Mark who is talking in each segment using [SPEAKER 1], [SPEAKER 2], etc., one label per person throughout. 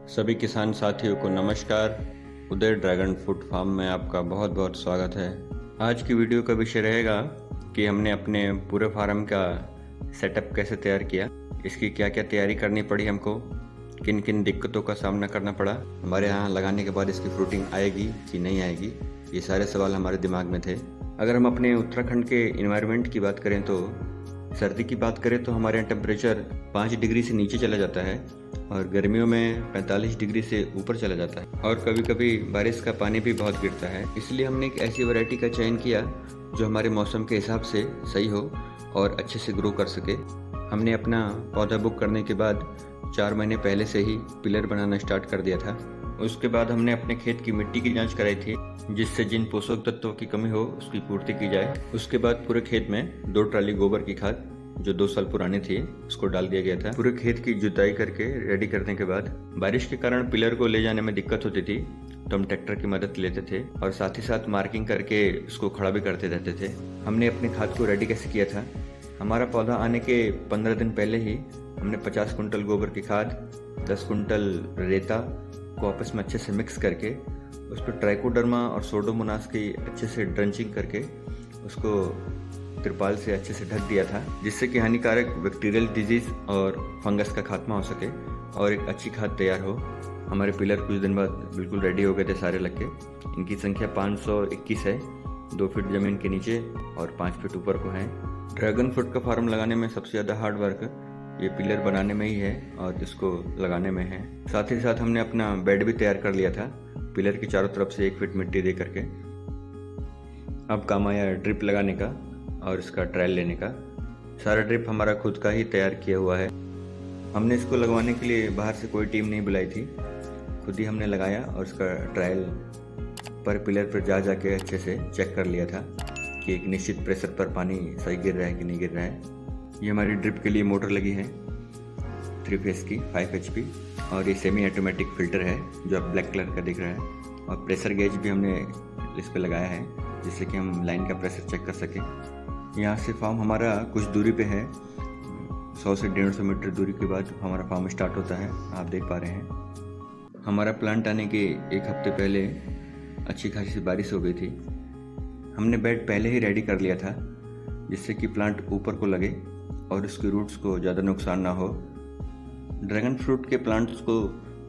[SPEAKER 1] सभी किसान साथियों को नमस्कार। उदय ड्रैगन फ्रूट फार्म में आपका बहुत बहुत स्वागत है। आज की वीडियो का विषय रहेगा कि हमने अपने पूरे फार्म का सेटअप कैसे तैयार किया, इसकी क्या क्या तैयारी करनी पड़ी हमको, किन किन दिक्कतों का सामना करना पड़ा, हमारे यहाँ लगाने के बाद इसकी फ्रूटिंग आएगी कि नहीं आएगी, ये सारे सवाल हमारे दिमाग में थे। अगर हम अपने उत्तराखंड के इन्वायरमेंट की बात करें तो सर्दी की बात करें तो हमारे यहाँ टेम्परेचर 5 डिग्री से नीचे चला जाता है और गर्मियों में 45 डिग्री से ऊपर चला जाता है और कभी कभी बारिश का पानी भी बहुत गिरता है। इसलिए हमने एक ऐसी वैरायटी का चयन किया जो हमारे मौसम के हिसाब से सही हो और अच्छे से ग्रो कर सके। हमने अपना पौधा बुक करने के बाद 4 महीने पहले से ही पिलर बनाना स्टार्ट कर दिया था। उसके बाद हमने अपने खेत की मिट्टी की जांच कराई थी, जिससे जिन पोषक तत्वों की कमी हो उसकी पूर्ति की जाए। उसके बाद पूरे खेत में 2 ट्राली गोबर की खाद जो 2 साल पुरानी थी उसको डाल दिया गया था। पूरे खेत की जुताई करके रेडी करने के बाद बारिश के कारण पिलर को ले जाने में दिक्कत होती थी तो हम ट्रैक्टर की मदद लेते थे और साथ ही साथ मार्किंग करके उसको खड़ा भी करते रहते थे। हमने अपनी खाद को रेडी कैसे किया था, हमारा पौधा आने के 15 दिन पहले ही हमने 50 कुंटल गोबर की खाद, 10 कुंटल रेता को आपस में अच्छे से मिक्स करके उस पर ट्राइकोडर्मा और सोडोमोनास की अच्छे से ड्रंचिंग करके उसको तिरपाल से अच्छे से ढक दिया था, जिससे कि हानिकारक बैक्टीरियल डिजीज और फंगस का खात्मा हो सके और एक अच्छी खाद तैयार हो। हमारे पिलर कुछ दिन बाद बिल्कुल रेडी हो गए थे सारे लग के। इनकी संख्या 521 है, 2 फीट जमीन के नीचे और 5 फीट ऊपर को है। ड्रैगन फ्रूट का फार्म लगाने में सबसे ज़्यादा हार्ड वर्क ये पिलर बनाने में ही है और इसको लगाने में है। साथ ही साथ हमने अपना बेड भी तैयार कर लिया था पिलर की चारों तरफ से 1 फीट मिट्टी दे करके। अब काम आया ड्रिप लगाने का और इसका ट्रायल लेने का। सारा ड्रिप हमारा खुद का ही तैयार किया हुआ है। हमने इसको लगवाने के लिए बाहर से कोई टीम नहीं बुलाई थी, खुद ही हमने लगाया और इसका ट्रायल पर पिलर पर जा जाके अच्छे से चेक कर लिया था कि एक निश्चित प्रेशर पर पानी सही गिर रहा है कि नहीं गिर रहा है। ये हमारी ड्रिप के लिए मोटर लगी है 3 फेस की 5 HP और ये सेमी ऑटोमेटिक फिल्टर है जो अब ब्लैक कलर का दिख रहा है और प्रेशर गेज भी हमने इस पे लगाया है जिससे कि हम लाइन का प्रेशर चेक कर सकें। यहाँ से फार्म हमारा कुछ दूरी पे है, 100 से 150 मीटर दूरी के बाद हमारा फार्म स्टार्ट होता है, आप देख पा रहे हैं। हमारा प्लांट आने के 1 हफ्ते पहले अच्छी खासी बारिश हो गई थी। हमने बेड पहले ही रेडी कर लिया था जिससे कि प्लांट ऊपर को लगे और उसकी रूट्स को ज़्यादा नुकसान ना हो। ड्रैगन फ्रूट के प्लांट्स को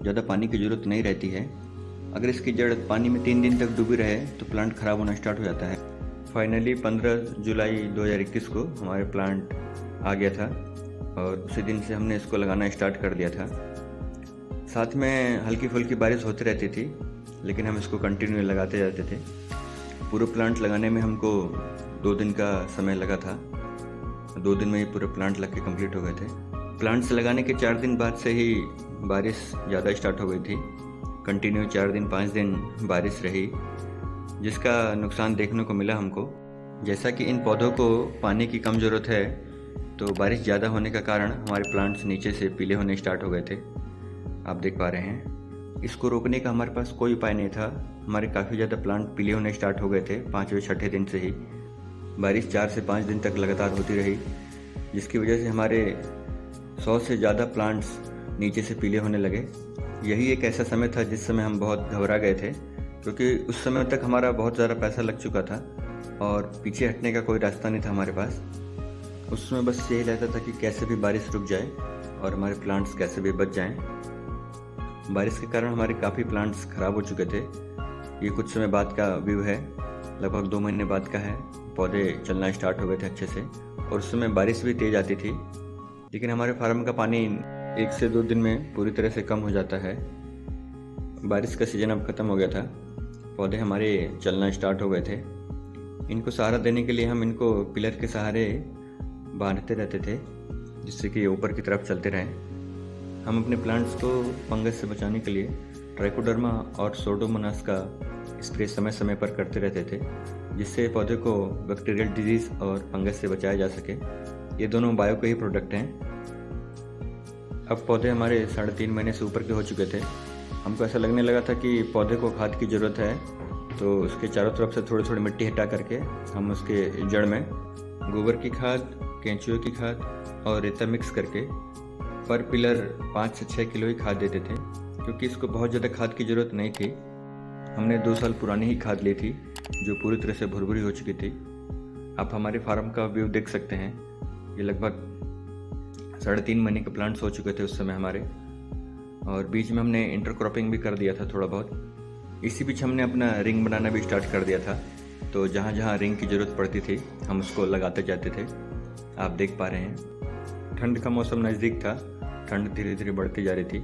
[SPEAKER 1] ज़्यादा पानी की ज़रूरत नहीं रहती है। अगर इसकी जड़ पानी में 3 दिन तक डूबी रहे तो प्लांट ख़राब होना स्टार्ट हो जाता है। फाइनली 15 जुलाई 2021 को हमारे प्लांट आ गया था और उसी दिन से हमने इसको लगाना स्टार्ट कर दिया था। साथ में हल्की फुल्की बारिश होती रहती थी लेकिन हम इसको कंटिन्यू लगाते जाते थे। पूरे प्लांट लगाने में हमको 2 दिन का समय लगा था। 2 दिन में ही पूरे प्लांट लग के कम्प्लीट हो गए थे। प्लांट्स लगाने के 4 दिन बाद से ही बारिश ज़्यादा स्टार्ट हो गई थी। कंटिन्यू 4 दिन 5 दिन बारिश रही जिसका नुकसान देखने को मिला हमको। जैसा कि इन पौधों को पानी की कम ज़रूरत है तो बारिश ज़्यादा होने का कारण हमारे प्लांट्स नीचे से पीले होने स्टार्ट हो गए थे, आप देख पा रहे हैं। इसको रोकने का हमारे पास कोई उपाय नहीं था। हमारे काफ़ी ज़्यादा प्लांट पीले होने स्टार्ट हो गए थे 5वें-6ठे दिन से ही। बारिश 4 से 5 दिन तक लगातार होती रही जिसकी वजह से हमारे 100 से ज़्यादा प्लांट्स नीचे से पीले होने लगे। यही एक ऐसा समय था जिस समय हम बहुत घबरा गए थे क्योंकि उस समय तक हमारा बहुत ज़्यादा पैसा लग चुका था और पीछे हटने का कोई रास्ता नहीं था हमारे पास। उस समय बस यही रहता था कि कैसे भी बारिश रुक जाए और हमारे प्लांट्स कैसे भी बच जाएं। बारिश के कारण हमारे काफ़ी प्लांट्स ख़राब हो चुके थे। ये कुछ समय बाद का व्यू है, लगभग 2 महीने बाद का है। पौधे चलना स्टार्ट हो गए थे अच्छे से और उस समय बारिश भी तेज़ आती थी, लेकिन हमारे फार्म का पानी 1 से 2 दिन में पूरी तरह से कम हो जाता है। बारिश का सीज़न अब ख़त्म हो गया था, पौधे हमारे चलना स्टार्ट हो गए थे। इनको सहारा देने के लिए हम इनको पिलर के सहारे बांधते रहते थे जिससे कि ऊपर की तरफ चलते रहें। हम अपने प्लांट्स को फंगस से बचाने के लिए ट्राइकोडर्मा और सोडोमोनास का स्प्रे समय समय पर करते रहते थे जिससे पौधे को बैक्टीरियल डिजीज़ और फंगस से बचाया जा सके। ये दोनों बायो के ही प्रोडक्ट हैं। अब पौधे हमारे 3.5 महीने से ऊपर के हो चुके थे। हमको ऐसा लगने लगा था कि पौधे को खाद की ज़रूरत है तो उसके चारों तरफ से थोड़ी थोड़ी मिट्टी हटा करके हम उसके जड़ में गोबर की खाद, केंचुए की खाद और रेता मिक्स करके पर पिलर 5 से 6 किलो ही खाद देते थे क्योंकि इसको बहुत ज़्यादा खाद की ज़रूरत नहीं थी। हमने 2 साल पुरानी ही खाद ली थी जो पूरी तरह से भुरभुरी हो चुकी थी। आप हमारे फार्म का व्यू देख सकते हैं। ये लगभग 3.5 महीने के प्लांट्स हो चुके थे उस समय हमारे, और बीच में हमने इंटरक्रॉपिंग भी कर दिया था थोड़ा बहुत। इसी बीच हमने अपना रिंग बनाना भी स्टार्ट कर दिया था, तो जहाँ जहाँ रिंग की ज़रूरत पड़ती थी हम उसको लगाते जाते थे। आप देख पा रहे हैं ठंड का मौसम नज़दीक था, ठंड धीरे धीरे बढ़ती जा रही थी।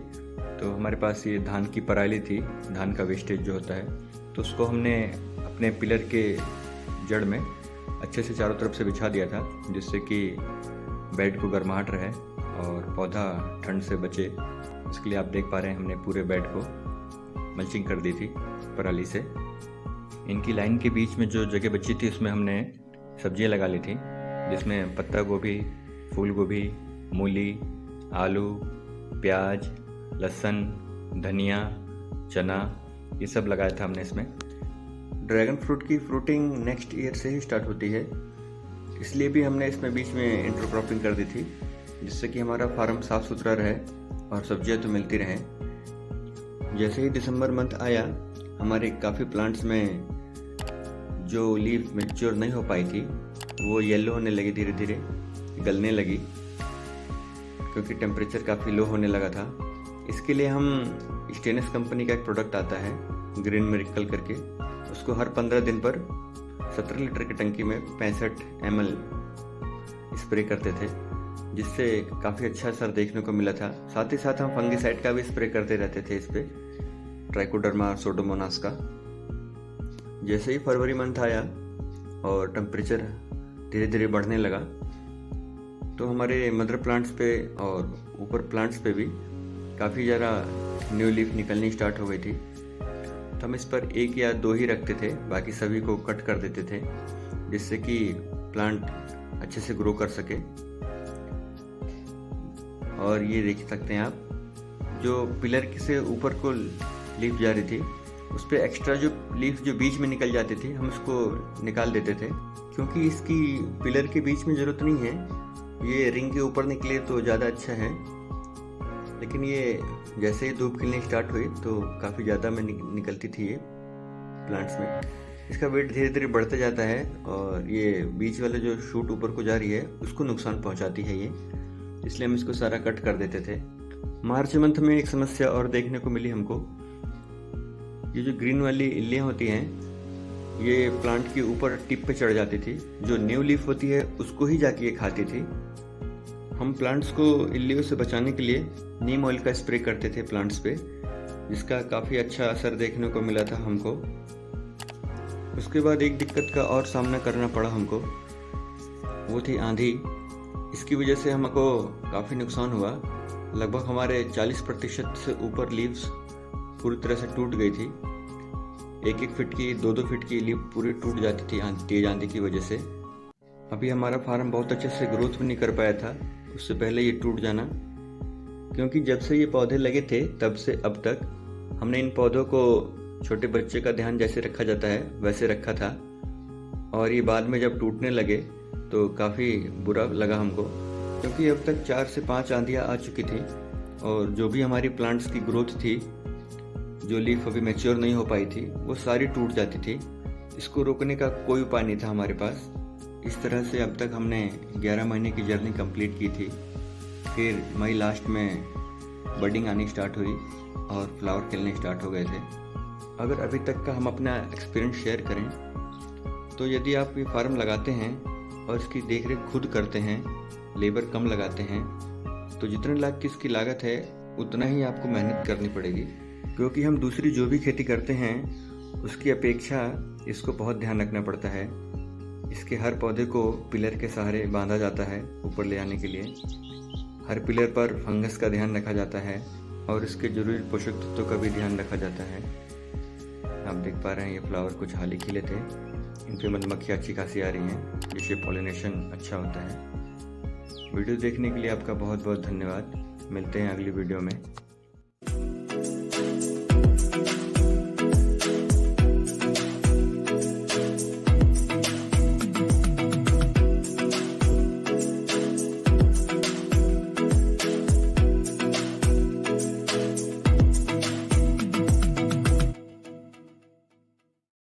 [SPEAKER 1] तो हमारे पास ये धान की पराली थी, धान का वेस्टेज जो होता है, तो उसको हमने अपने पिलर के जड़ में अच्छे से चारों तरफ से बिछा दिया था, जिससे कि बेड को गर्माहट रहे और पौधा ठंड से बचे। इसके लिए आप देख पा रहे हैं हमने पूरे बेड को मल्चिंग कर दी थी पराली से। इनकी लाइन के बीच में जो जगह बची थी उसमें हमने सब्जियां लगा ली थी, जिसमें पत्ता गोभी, फूल गोभी, मूली, आलू, प्याज, लहसुन, धनिया, चना, ये सब लगाया था हमने इसमें। ड्रैगन फ्रूट की फ्रूटिंग नेक्स्ट ईयर से ही स्टार्ट होती है, इसलिए भी हमने इसमें बीच में इंटरक्रॉपिंग कर दी थी, जिससे कि हमारा फार्म साफ़ सुथरा रहे और सब्जियां तो मिलती रहें। जैसे ही दिसंबर मंथ आया, हमारे काफ़ी प्लांट्स में जो लीफ मैच्योर नहीं हो पाई थी वो येलो होने लगी, धीरे धीरे गलने लगी, क्योंकि टेम्परेचर काफ़ी लो होने लगा था। इसके लिए हम स्टेनस कंपनी का एक प्रोडक्ट आता है ग्रीन मिरेकल करके, उसको हर 15 दिन पर 17 लीटर की टंकी में 65 ml स्प्रे करते थे, जिससे काफ़ी अच्छा असर देखने को मिला था। साथ ही साथ हम फंगिसाइड का भी स्प्रे करते रहते थे इस पर, ट्राइकोडर्मा और सोडोमोनास का। जैसे ही फरवरी मंथ आया और टेम्परेचर धीरे धीरे बढ़ने लगा, तो हमारे मदर प्लांट्स पे और ऊपर प्लांट्स पे भी काफ़ी ज़्यादा न्यू लीफ निकलनी स्टार्ट हो गई थी। तो हम इस पर 1 या 2 ही रखते थे, बाकी सभी को कट कर देते थे, जिससे कि प्लांट अच्छे से ग्रो कर सके। और ये देख सकते हैं आप, जो पिलर से ऊपर को लीफ जा रही थी उस पर एक्स्ट्रा जो लीफ जो बीच में निकल जाती थी हम उसको निकाल देते थे, क्योंकि इसकी पिलर के बीच में ज़रूरत नहीं है। ये रिंग के ऊपर निकले तो ज़्यादा अच्छा है, लेकिन ये जैसे ही धूप खिलनी स्टार्ट हुई तो काफ़ी ज़्यादा में निकलती थी ये प्लांट्स में। इसका वेट धीरे धीरे बढ़ता जाता है और ये बीच वाले जो शूट ऊपर को जा रही है उसको नुकसान पहुंचाती है ये, इसलिए हम इसको सारा कट कर देते थे। मार्च मंथ में एक समस्या और देखने को मिली हमको। ये जो ग्रीन वाली इल्लियाँ होती हैं, ये प्लांट के ऊपर टिप पे चढ़ जाती थी, जो न्यू लीफ होती है उसको ही जाके ये खाती थी। हम प्लांट्स को इल्लियों से बचाने के लिए नीम ऑयल का स्प्रे करते थे प्लांट्स पे, जिसका काफ़ी अच्छा असर देखने को मिला था हमको। उसके बाद एक दिक्कत का और सामना करना पड़ा हमको, वो थी आंधी। इसकी वजह से हमको काफ़ी नुकसान हुआ। लगभग हमारे 40% से ऊपर लीव्स पूरी तरह से टूट गई थी। 1-1 फीट की, 2-2 फीट की लीफ पूरी टूट जाती थी तेज आंधी की वजह से। अभी हमारा फार्म बहुत अच्छे से ग्रोथ भी नहीं कर पाया था उससे पहले ये टूट जाना, क्योंकि जब से ये पौधे लगे थे तब से अब तक हमने इन पौधों को छोटे बच्चे का ध्यान जैसे रखा जाता है वैसे रखा था, और ये बाद में जब टूटने लगे तो काफ़ी बुरा लगा हमको, क्योंकि अब तक 4 से 5 आंधियाँ आ चुकी थी और जो भी हमारी प्लांट्स की ग्रोथ थी, जो लीफ अभी मैच्योर नहीं हो पाई थी, वो सारी टूट जाती थी। इसको रोकने का कोई उपाय नहीं था हमारे पास। इस तरह से अब तक हमने 11 महीने की जर्नी कंप्लीट की थी। फिर मई लास्ट में बडिंग आनी स्टार्ट हुई और फ्लावर खिलने स्टार्ट हो गए थे। अगर अभी तक का हम अपना एक्सपीरियंस शेयर करें तो यदि आप ये फार्म लगाते हैं और इसकी देखरेख खुद करते हैं, लेबर कम लगाते हैं, तो जितने लाख की इसकी लागत है उतना ही आपको मेहनत करनी पड़ेगी, क्योंकि हम दूसरी जो भी खेती करते हैं उसकी अपेक्षा इसको बहुत ध्यान रखना पड़ता है। इसके हर पौधे को पिलर के सहारे बांधा जाता है ऊपर ले आने के लिए। हर पिलर पर फंगस का ध्यान रखा जाता है और इसके जरूरी पोषक तत्वों का भी ध्यान रखा जाता है। आप देख पा रहे हैं ये फ्लावर कुछ हाल ही खिले थे, इन पे मधुमक्खियाँ अच्छी खासी आ रही हैं, जिससे पॉलिनेशन अच्छा होता है। वीडियो देखने के लिए आपका बहुत बहुत धन्यवाद। मिलते हैं अगली वीडियो में।